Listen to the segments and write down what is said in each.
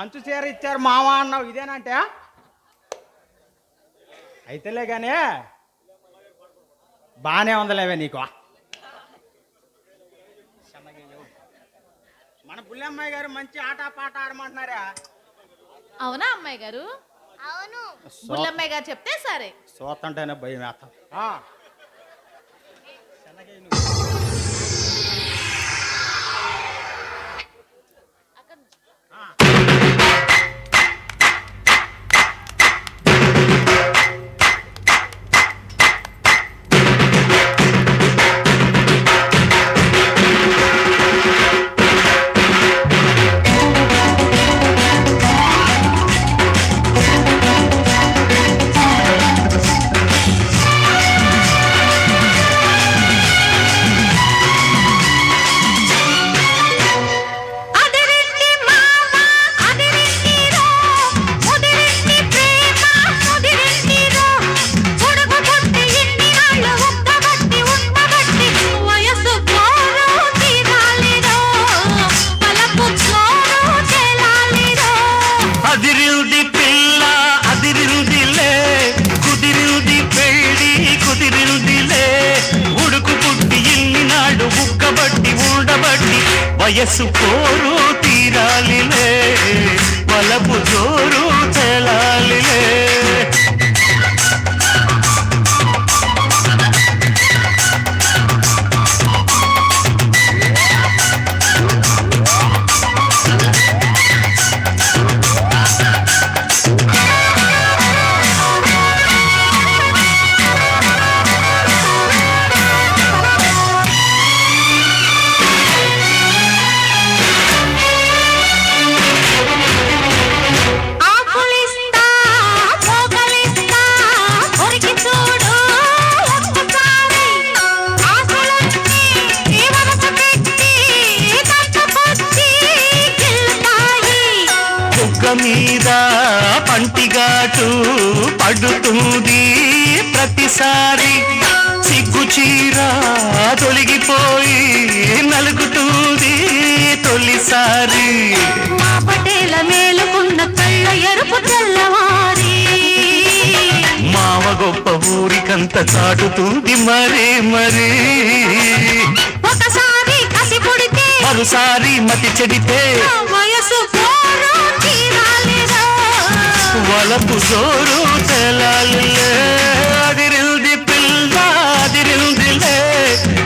అంచు చీర ఇచ్చారు మావా అన్నావు, ఇదేనంటే అయితేలే కానీ బాగానే ఉందలేవే నీకు. మన బుల్లమ్మాయి గారు మంచి ఆట పాట ఆడమంటున్నారా? అవునా అమ్మాయి గారు? అవును. బుల్లమ్మాయి గారు చెప్తే సరే. సోతంటేనే భయం వేస్తాం. వయసు కోరు తీరాలిలే, వలపు జోరు తెలాలిలే. మీద పంటిగాటు పడుతుంది ప్రతిసారి, సిగ్గు చీర తొలగిపోయి నలుగుతుంది తొలిసారి. మా పటేల మేలుకున్న కళ్ళ ఎరుపు తెల్లవారి, మావ గొప్ప ఊరికంత చాటుతుంది మరే మరీ. ఒకసారి కసి పొడితే మరోసారి మతి చెడితే వయసు వలపు జోరు తెలాలిలే. అదిరిల్ది పిల్ల అదిరిల్దిలే,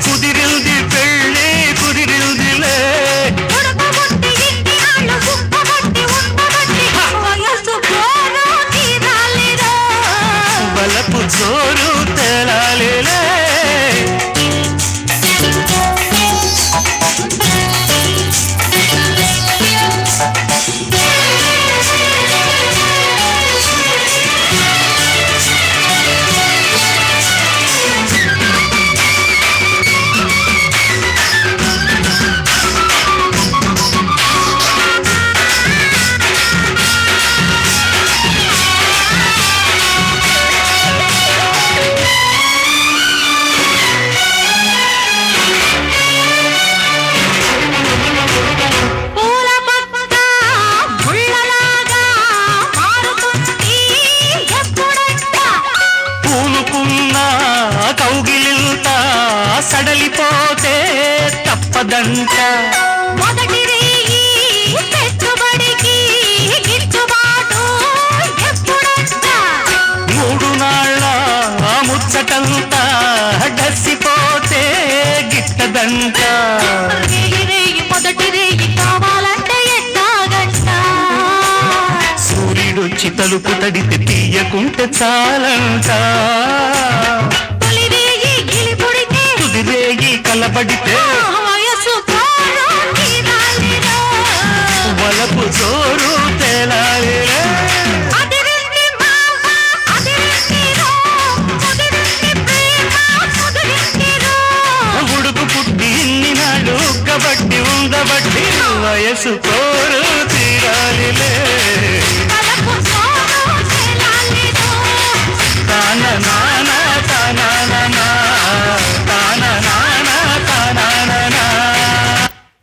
కుదిరిల్ది పెళ్ళి కుదిరిల్దిలే. వలపు జోరు తెలాలిలే. సడలిపోతే తప్పదంట, మొదటి రేయి పెట్టుబడికి గిట్టుబాటు ఎప్పుడంట. 3 నాళ్ళ ముచ్చటంతా డసిపోతే గిట్టదంట. రేయి మొదటి రేయి కావాలంటే ఎట్టాగంట. సూర్యుడొచ్చి తలుపు తడితే తీయకుంటే చాలంట. రేగి కలబడితే వయసు వలపు జోరు తెలాలిలే. ఉడుకు పుట్టి ఇన్ని నాడు కబట్టి ఉండబట్టి వయసు కోరు తీరాలిలే.